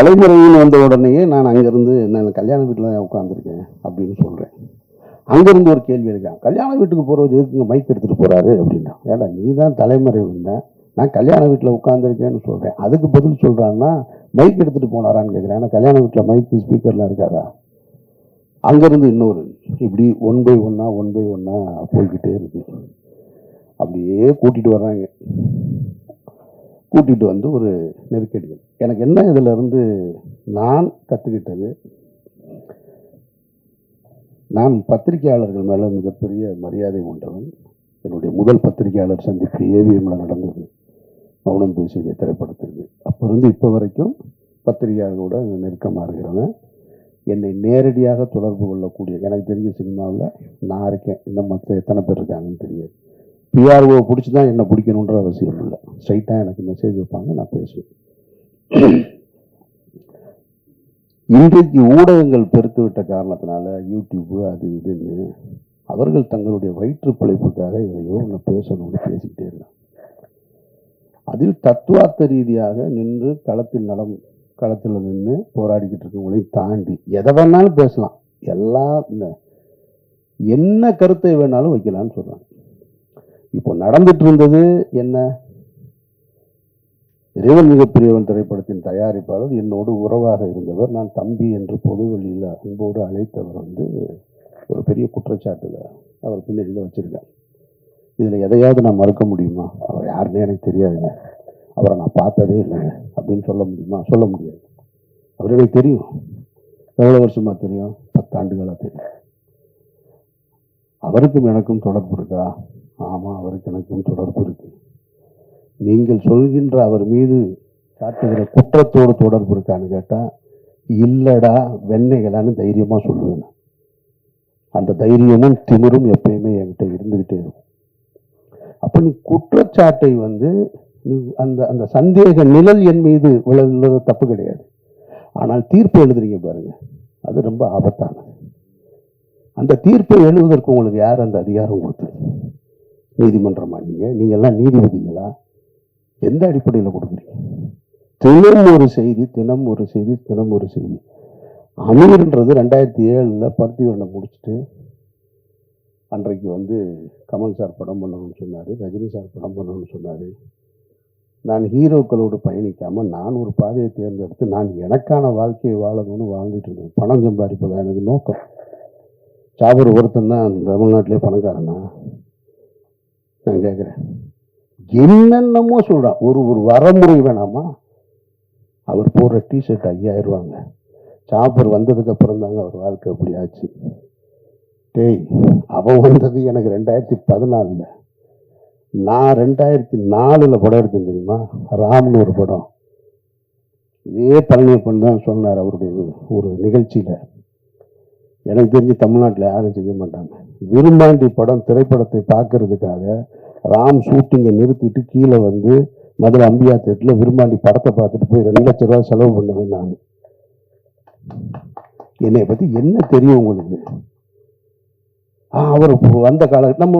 தலைமுறைன்னு வந்த உடனேயே நான் அங்கேருந்து நான் கல்யாண வீட்டில் தான் உட்காந்துருக்கேன் அப்படின்னு சொல்கிறேன். அங்கேருந்து ஒரு கேள்வி எடுக்கான், கல்யாண வீட்டுக்கு போகிறது எதுக்குங்க மைக் எடுத்துகிட்டு போகிறாரு அப்படின்னா. ஏடா நீ தான் தலைமறைவுன்னா, நான் கல்யாண வீட்டில் உட்காந்துருக்கேன்னு சொல்கிறேன். அதுக்கு பதில் சொல்கிறான்னா மைக் எடுத்துகிட்டு போனாரான்னு கேட்குறேன். ஏன்னா கல்யாண வீட்டில் மைக்கு ஸ்பீக்கர்லாம் இருக்காதா. அங்கேருந்து இன்னொரு இப்படி ஒன் பை ஒன்னாக போய்கிட்டே இருக்கு. அப்படியே கூட்டிகிட்டு வர்றாங்க. கூட்டிகிட்டு வந்து ஒரு நெருக்கடிகள். எனக்கு என்ன இதில் இருந்து நான் கற்றுக்கிட்டது, நான் பத்திரிகையாளர்கள் மேலே மிகப்பெரிய மரியாதை கொண்டவன். என்னுடைய முதல் பத்திரிகையாளர் சந்திப்பு ஏவிஎம்மில் நடந்தது, மௌனம் பேசிய திரைப்படத்திற்கு. அப்போ இருந்து இப்போ வரைக்கும் பத்திரிகையாளர்களோட நெருக்கமாக இருக்கிறவன். என்னை நேரடியாக தொடர்பு கொள்ளக்கூடிய, எனக்கு தெரிஞ்ச சினிமாவில் நான் இருக்கேன், இன்னும் மற்ற எத்தனை பேர் இருக்காங்கன்னு தெரியாது. பிஆர்ஓ பிடிச்சி தான் என்னை பிடிக்கணுன்ற அவசியம் இல்லை. ஸ்ட்ரைட்டாக எனக்கு மெசேஜ் வைப்பாங்க, நான் பேசுவேன். இன்றைக்கு ஊடகங்கள் பெருத்து விட்ட காரணத்தினால யூடியூப்பு அது இதுன்னு அவர்கள் தங்களுடைய வயிற்று பிழைப்புக்காக எதையோ ஒன்று பேசணும்னு பேசிக்கிட்டே இருக்காங்க. அதில் தத்துவார்த்த ரீதியாக நின்று களத்தில் நின்று போராடிக்கிட்டு இருக்கவங்களை தாண்டி எதை வேணாலும் பேசலாம், எல்லாம் என்ன கருத்தை வேணாலும் வைக்கலான்னு சொல்கிறாங்க. இப்போ நடந்துட்டு இருந்தது என்ன, இறைவன் மிகப்பெரியவன் திரைப்படத்தின் தயாரிப்பாளர் என்னோடு உறவாக இருந்தவர், நான் தம்பி என்று பொதுவெளியில் அன்போடு அழைத்தவர் ஒரு பெரிய குற்றச்சாட்டில் அவர் பின்னணியில் வச்சுருக்காங்க. இதில் எதையாவது நான் மறுக்க முடியுமா? அவர் யாருன்னே எனக்கு தெரியாதுங்க, அவரை நான் பார்த்ததே இல்லைங்க அப்படின்னு சொல்ல முடியுமா? சொல்ல முடியாது. அவர் எனக்கு தெரியும். எவ்வளோ வருஷமாக தெரியும்? 10 ஆண்டுகளாக தெரியும். அவருக்கும் எனக்கும் தொடர்பு இருக்கா? ஆமாம், அவருக்கு எனக்கும் தொடர்பு இருக்கு. நீங்கள் சொல்கின்ற அவர் மீது காட்டுகிற குற்றத்தோடு தொடர்பு இருக்கான்னு கேட்டால் இல்லடா வெண்ணைகளான்னு தைரியமாக சொல்லுவேன். அந்த தைரியமும் திமிரும் எப்பயுமே என்கிட்ட இருந்துகிட்டே இருக்கும். அப்போ நீ குற்றச்சாட்டை அந்த அந்த சந்தேக நிழல் என் மீது விழவில்லது தப்பு கிடையாது. ஆனால் தீர்ப்பு எழுதுறீங்க பாருங்க, அது ரொம்ப ஆபத்தானது. அந்த தீர்ப்பை எழுதுவதற்கு உங்களுக்கு யார் அந்த அதிகாரம் கொடுத்தது? நீதிமன்றமா? நீங்கள்லாம் நீதிபதிகளா? எந்த அடிப்படையில் கொடுக்குறீங்க? தினம் ஒரு செய்தி. அமீர்ன்றது 2007 பருத்திவரனை முடிச்சுட்டு அன்றைக்கு கமல் சார் படம் பண்ணணும்னு சொன்னார், ரஜினி சார் படம் பண்ணணும்னு சொன்னார். நான் ஹீரோக்களோடு பயணிக்காமல் நான் ஒரு பாதையை தேர்ந்தெடுத்து நான் எனக்கான வாழ்க்கையை வாழணும்னு வாழ்ந்துட்டு இருந்தேன். பணம் சம்பாதிப்பதா எனக்கு நோக்கம். சாபர் ஒருத்தன் தான் தமிழ்நாட்டிலே பணக்காரனா? நான் கேட்குறேன். என்னென்னமோ சொல்கிறான். ஒரு வரமுறை வேணாமா? அவர் போடுற டிஷர்ட் 5000 ரூபாங்க. சாப்பர் வந்ததுக்கு அப்புறம் தாங்க அவர் வாழ்க்கை அப்படி ஆச்சு. டேய், அவன் வந்தது எனக்கு 2014. நான் 2004 படம் எடுத்தேன் தெரியுமா? ராம்னு ஒரு படம். இதே பழனியப்பன் தான் சொன்னார் அவருடைய ஒரு நிகழ்ச்சியில். எனக்கு தெரிஞ்சு தமிழ்நாட்டில் யாரும் செய்ய மாட்டாங்க. விரும்பாண்டி படம் திரைப்படத்தை பார்க்கறதுக்காக ராம் ஷூட்டிங்கை நிறுத்திட்டு கீழே மதுரை அம்பியா தேட்டரில் விரும்பாண்டி படத்தை பார்த்துட்டு போய் 2 லட்ச ரூபா செலவு பண்ணுவேன் நான். என்னை பற்றி என்ன தெரியும் உங்களுக்கு? அவர் வந்த நம்ம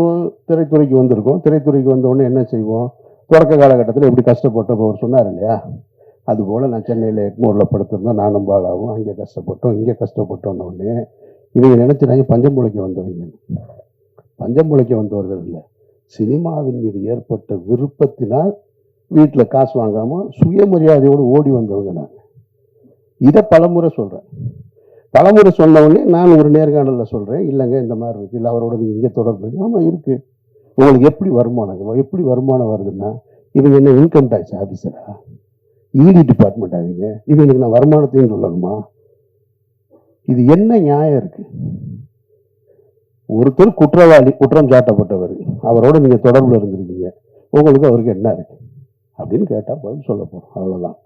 திரைத்துறைக்கு வந்திருக்கோம். திரைத்துறைக்கு வந்தவுடனே என்ன செய்வோம்? தொடக்க காலகட்டத்தில் எப்படி கஷ்டப்பட்டோம் அவர் சொன்னார் இல்லையா? அதுபோல் நான் சென்னையில் எக்மோரில் படுத்திருந்தோம், நானும் பாலாவும். அங்கே கஷ்டப்பட்டோம், இங்கே கஷ்டப்பட்டோன்னொடனே இவங்க நினைச்சிடாங்க பஞ்சம் பிழைக்க வந்தவங்க. பஞ்சம் பிழைக்க வந்தவர்கள் இல்லை, சினிமாவின் மீது ஏற்பட்ட விருப்பத்தினால் வீட்டில் காசு வாங்காமல் சுயமரியாதையோடு ஓடி வந்தவங்க நாங்கள். இதை பலமுறை சொல்கிறேன். பலமுறை சொன்னவுடனே நான் ஒரு நேர்காணலில் சொல்கிறேன், இல்லைங்க இந்த மாதிரி இருக்குது, இல்லை அவரோட நீங்கள் இங்கே தொடர்பு இருக்குது. ஆமாம் இருக்குது. உங்களுக்கு எப்படி வருமானம் வருதுன்னா, இவங்க என்ன இன்கம் டேக்ஸ் ஆஃபீஸரா? இடி டிபார்ட்மெண்ட் ஆகிங்க, இவங்களுக்கு நான் வருமானத்தையும் சொல்லணுமா? இது என்ன நியாயம் இருக்கு? ஒருத்தர் குற்றவாளி, குற்றம் சாட்டப்பட்டவர், அவரோட நீங்கள் தொடர்பில் இருந்திருக்கீங்க, உங்களுக்கு அவருக்கு என்ன இருக்கு அப்படின்னு கேட்டால் பதில் சொல்ல போகிறோம். அவ்வளோதான்.